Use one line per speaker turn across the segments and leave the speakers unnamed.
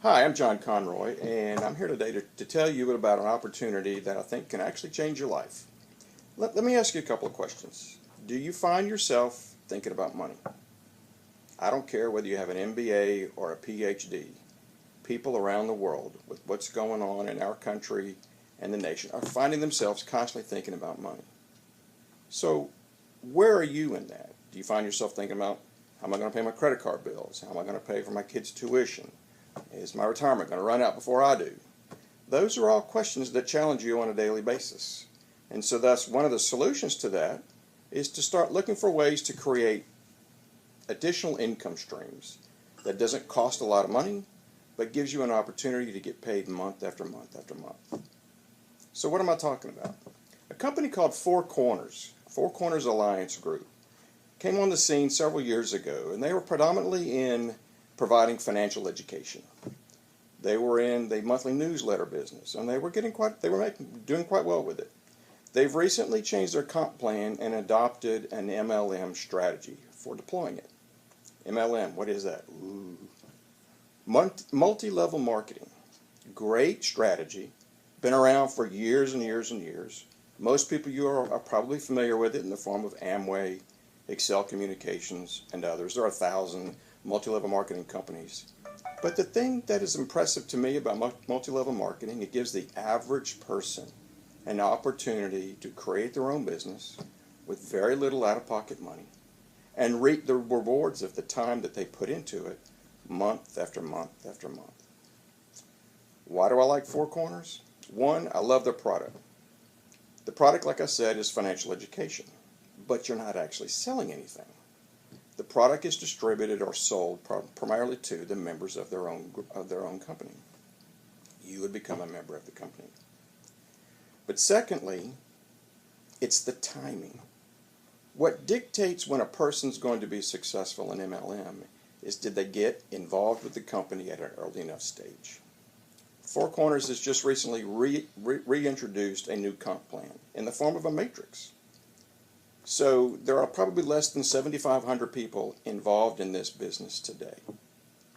Hi, I'm John Conroy, and I'm here today to tell you about an opportunity that I think can actually change your life. Let me ask you a couple of questions. Do you find yourself thinking about money? I don't care whether you have an MBA or a PhD. People around the world, with what's going on in our country and the nation, are finding themselves constantly thinking about money. So, where are you in that? Do you find yourself thinking about how am I going to pay my credit card bills? How am I going to pay for my kids' tuition? Is my retirement going to run out before I do? Those are all questions that challenge you on a daily basis. And so thus one of the solutions to that is to start looking for ways to create additional income streams that doesn't cost a lot of money, but gives you an opportunity to get paid month after month after month. So what am I talking about? A company called Four Corners Alliance Group, came on the scene several years ago, and they were predominantly in providing financial education. They were in the monthly newsletter business, and they were doing quite well with it. They've recently changed their comp plan and adopted an MLM strategy for deploying it. MLM, what is that? Ooh. Multi-level marketing. Great strategy. Been around for years and years and years. Most people you are probably familiar with it in the form of Amway, Excel Communications, and others. There are 1,000 multi-level marketing companies. But the thing that is impressive to me about multi-level marketing, it gives the average person an opportunity to create their own business with very little out-of-pocket money and reap the rewards of the time that they put into it month after month after month. Why do I like Four Corners? One, I love their product. The product, like I said, is financial education, but you're not actually selling anything. The product is distributed or sold primarily to the members of their own company. You would become a member of the company. But secondly, it's the timing. What dictates when a person's going to be successful in MLM is did they get involved with the company at an early enough stage. Four Corners has just recently reintroduced a new comp plan in the form of a matrix. So there are probably less than 7,500 people involved in this business today.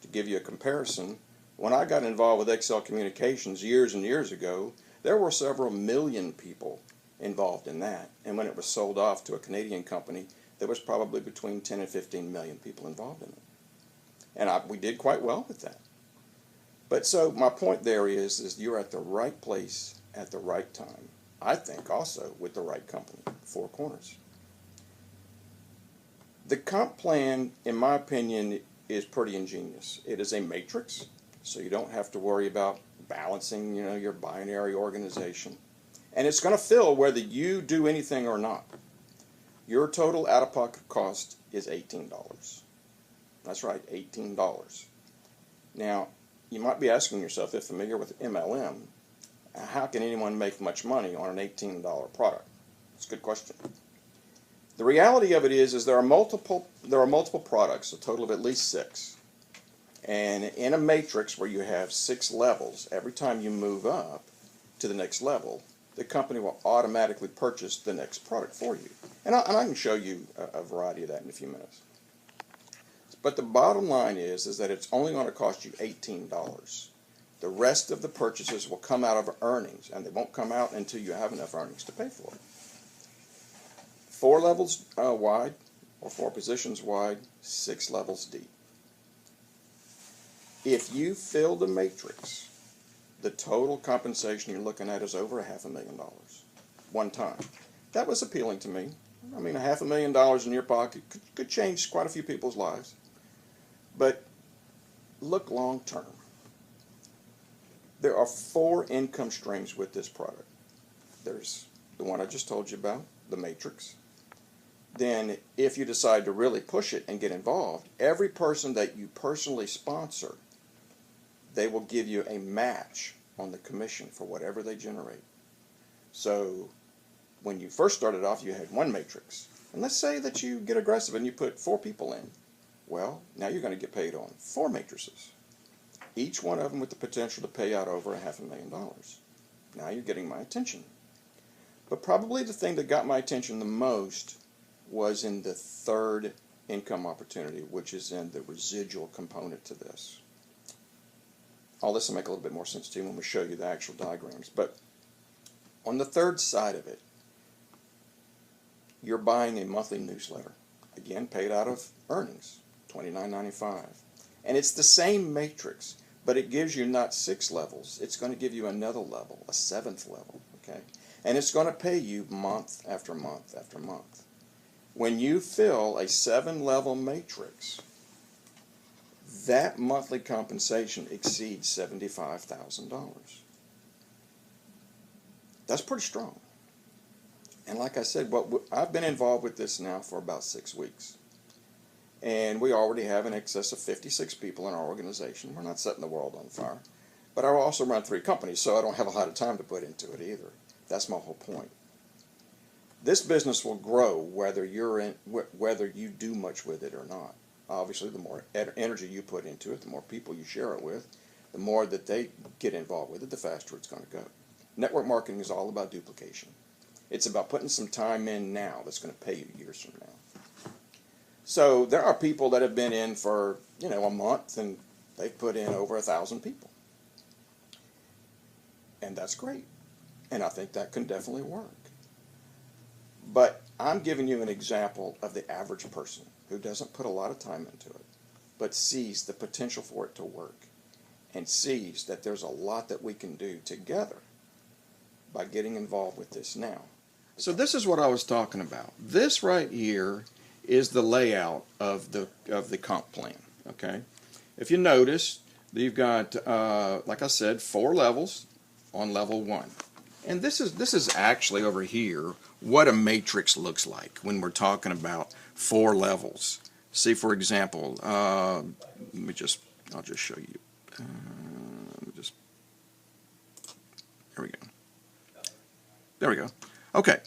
To give you a comparison, when I got involved with Excel Communications years and years ago, there were several million people involved in that. And when it was sold off to a Canadian company, there was probably between 10 and 15 million people involved in it. And we did quite well with that. But so my point there is you're at the right place at the right time. I think also with the right company, Four Corners. The comp plan, in my opinion, is pretty ingenious. It is a matrix, so you don't have to worry about balancing, your binary organization. And it's going to fill whether you do anything or not. Your total out-of-pocket cost is $18. That's right, $18. Now, you might be asking yourself, if familiar with MLM, how can anyone make much money on an $18 product? It's a good question. The reality of it is there are multiple products, a total of at least 6. And in a matrix where you have 6 levels, every time you move up to the next level, the company will automatically purchase the next product for you. And I can show you a variety of that in a few minutes. But the bottom line is that it's only going to cost you $18. The rest of the purchases will come out of earnings, and they won't come out until you have enough earnings to pay for it. 4 levels wide, or 4 positions wide, 6 levels deep. If you fill the matrix, the total compensation you're looking at is over $500,000 one time. That was appealing to me. I mean, $500,000 in your pocket could change quite a few people's lives. But look long term. There are 4 income streams with this product. There's the one I just told you about, the matrix. Then if you decide to really push it and get involved, every person that you personally sponsor, they will give you a match on the commission for whatever they generate. So when you first started off, you had 1 matrix. And let's say that you get aggressive and you put 4 people in. Well, now you're going to get paid on 4 matrices. Each one of them with the potential to pay out over $500,000. Now you're getting my attention. But probably the thing that got my attention the most was in the third income opportunity, which is in the residual component to this. all this will make a little bit more sense to you when we show you the actual diagrams. But on the third side of it, you're buying a monthly newsletter, again paid out of earnings, $29.95. And it's the same matrix, but it gives you not 6 levels. It's going to give you another level, a 7th level, okay? And it's going to pay you month after month after month. When you fill a 7-level matrix, that monthly compensation exceeds $75,000. That's pretty strong. And like I said, I've been involved with this now for about 6 weeks. And we already have in excess of 56 people in our organization. We're not setting the world on fire. But I also run 3 companies, so I don't have a lot of time to put into it either. That's my whole point. This business will grow whether you do much with it or not. Obviously, the more energy you put into it, the more people you share it with, the more that they get involved with it, the faster it's going to go. Network marketing is all about duplication. It's about putting some time in now that's going to pay you years from now. So there are people that have been in for, a month, and they've put in over 1,000 people. And that's great. And I think that can definitely work. But I'm giving you an example of the average person who doesn't put a lot of time into it, but sees the potential for it to work and sees that there's a lot that we can do together by getting involved with this now. So this is what I was talking about. This right here is the layout of the comp plan, okay? If you notice, you've got, like I said, 4 levels on level 1. And this is actually over here what a matrix looks like when we're talking about 4 levels. See, for example, I'll just show you. Here we go. There we go. Okay.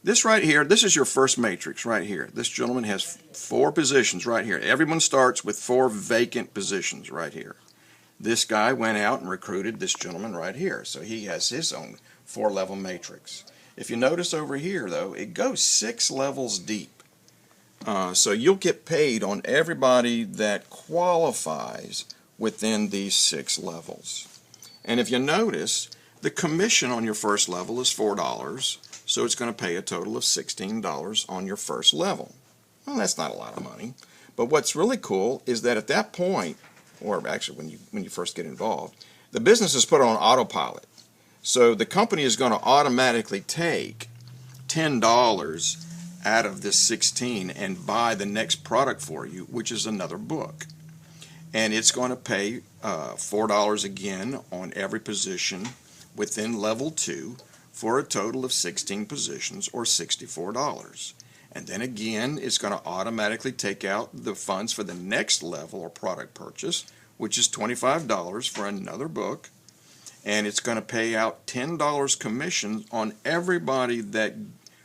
This right here, this is your first matrix right here. This gentleman has 4 positions right here. Everyone starts with 4 vacant positions right here. This guy went out and recruited this gentleman right here. So he has his own 4-level matrix. If you notice over here, though, it goes 6 levels deep. So you'll get paid on everybody that qualifies within these 6 levels. And if you notice, the commission on your first level is $4. So it's going to pay a total of $16 on your first level. Well, that's not a lot of money. But what's really cool is that at that point, or actually when you first get involved, the business is put on autopilot. So the company is going to automatically take $10 out of this 16 and buy the next product for you, which is another book. And it's going to pay $4 again on every position within level 2 for a total of 16 positions, or $64. And then again, it's going to automatically take out the funds for the next level or product purchase, which is $25 for another book. And it's going to pay out $10 commission on everybody that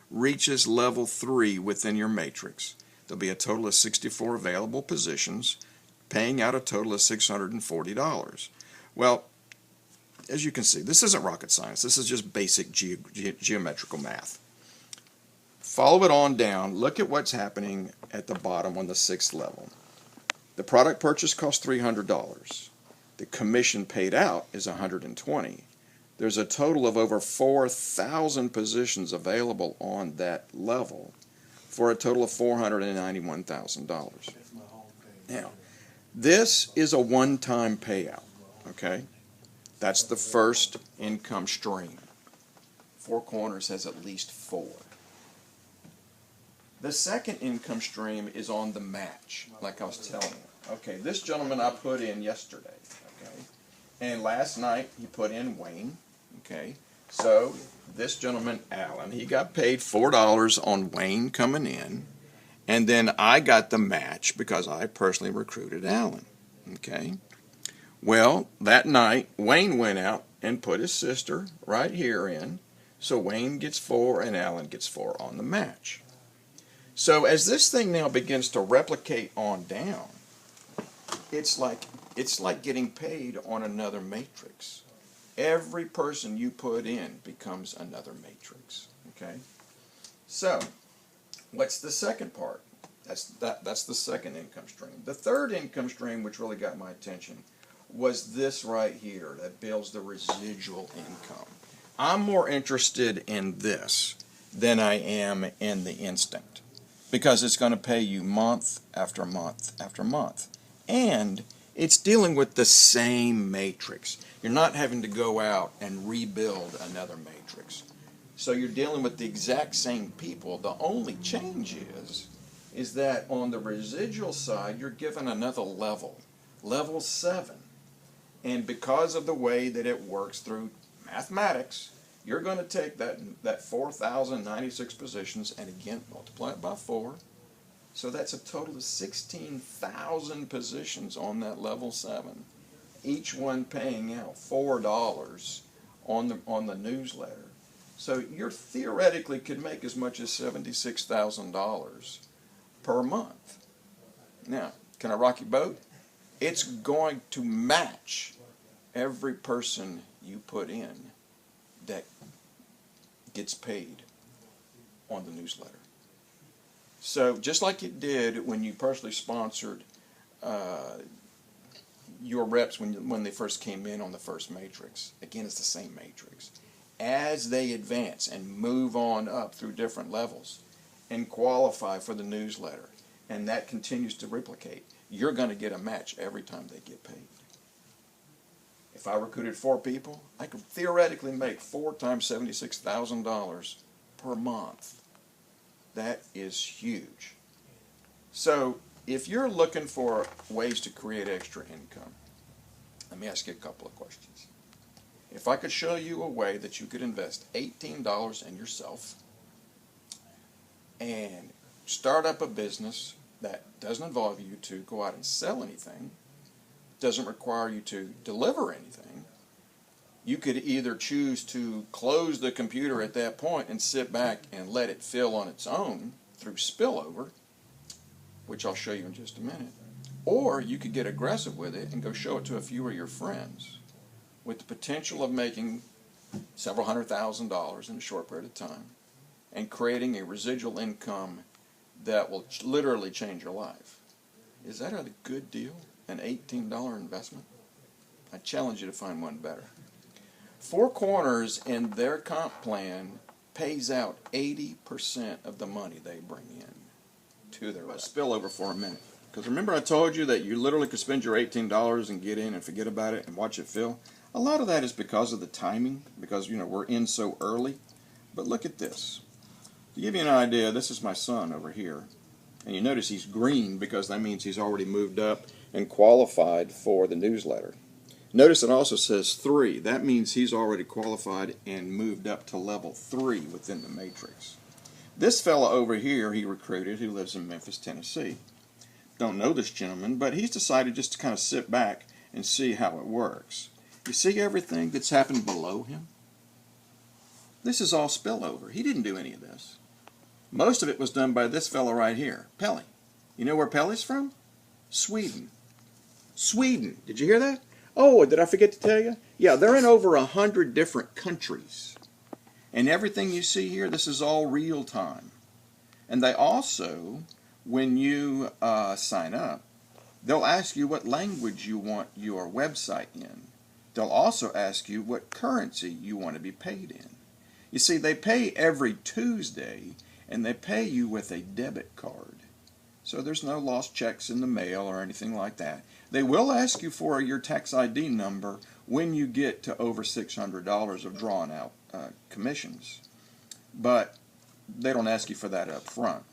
reaches level 3 within your matrix. There'll be a total of 64 available positions, paying out a total of $640. Well, as you can see, this isn't rocket science. This is just basic geometrical math. Follow it on down. Look at what's happening at the bottom on the 6th level. The product purchase costs $300. The commission paid out is $120. There's a total of over 4,000 positions available on that level for a total of $491,000. Now, this is a one-time payout, okay? That's the first income stream. 4 Corners has at least 4. The second income stream is on the match, like I was telling you. Okay, this gentleman I put in yesterday, okay? And last night he put in Wayne, okay? So this gentleman, Alan, he got paid $4 on Wayne coming in, and then I got the match because I personally recruited Alan, okay? Well, that night, Wayne went out and put his sister right here in, so Wayne gets 4 and Alan gets 4 on the match. So as this thing now begins to replicate on down, it's like getting paid on another matrix. Every person you put in becomes another matrix, okay? So, what's the second part? That's the second income stream. The third income stream, which really got my attention, was this right here that builds the residual income. I'm more interested in this than I am in the instinct, because it's going to pay you month after month after month. And it's dealing with the same matrix. You're not having to go out and rebuild another matrix. So you're dealing with the exact same people. The only change is that on the residual side, you're given another level, level 7. And because of the way that it works through mathematics, you're going to take that 4,096 positions and again multiply it by 4. So that's a total of 16,000 positions on that level 7. Each one paying out $4 on the newsletter. So you theoretically could make as much as $76,000 per month. Now, can I rock your boat? It's going to match every person you put in that gets paid on the newsletter. So just like it did when you personally sponsored your reps when they first came in on the first matrix, again, it's the same matrix. As they advance and move on up through different levels and qualify for the newsletter, and that continues to replicate, you're going to get a match every time they get paid. If I recruited 4 people, I could theoretically make 4 times $76,000 per month. That is huge. So if you're looking for ways to create extra income, let me ask you a couple of questions. If I could show you a way that you could invest $18 in yourself and start up a business that doesn't involve you to go out and sell anything, doesn't require you to deliver anything, you could either choose to close the computer at that point and sit back and let it fill on its own through spillover, which I'll show you in just a minute, or you could get aggressive with it and go show it to a few of your friends with the potential of making several $100,000 in a short period of time and creating a residual income that will literally change your life. Is that a good deal? An $18 investment? I challenge you to find one better. Four Corners in their comp plan pays out 80% of the money they bring in to their spillover for a minute. Because remember I told you that you literally could spend your $18 and get in and forget about it and watch it fill? A lot of that is because of the timing, because we're in so early. But look at this. To give you an idea, this is my son over here. And you notice he's green because that means he's already moved up and qualified for the newsletter. Notice it also says 3. That means he's already qualified and moved up to level 3 within the matrix. This fella over here he recruited who lives in Memphis, Tennessee. Don't know this gentleman, but he's decided just to kind of sit back and see how it works. You see everything that's happened below him? This is all spillover. He didn't do any of this. Most of it was done by this fellow right here, Pelle. You know where Pelle's from? Sweden. Sweden. Did you hear that? Oh, did I forget to tell you? Yeah, they're in over 100 different countries. And everything you see here, this is all real time. And they also, when you sign up, they'll ask you what language you want your website in. They'll also ask you what currency you want to be paid in. You see, they pay every Tuesday, and they pay you with a debit card. So there's no lost checks in the mail or anything like that. They will ask you for your tax ID number when you get to over $600 of drawn out commissions. But they don't ask you for that up front.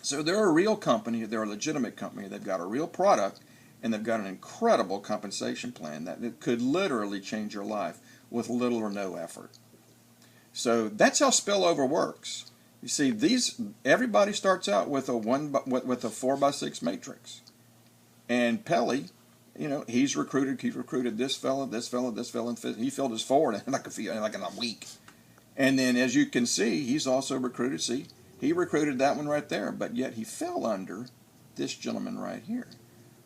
So they're a real company, they're a legitimate company, they've got a real product, and they've got an incredible compensation plan that could literally change your life with little or no effort. So that's how spillover works. You see, everybody starts out with a 4x6 matrix. And Pelle, he's recruited this fella, and he filled his 4 in like a week. And then as you can see, he's also recruited, he recruited that one right there, but yet he fell under this gentleman right here.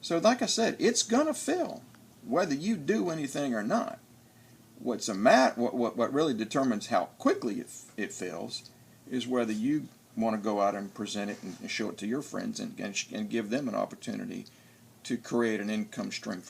So like I said, it's going to fill, whether you do anything or not. What really determines how quickly it fills is whether you want to go out and present it and show it to your friends and give them an opportunity to create an income stream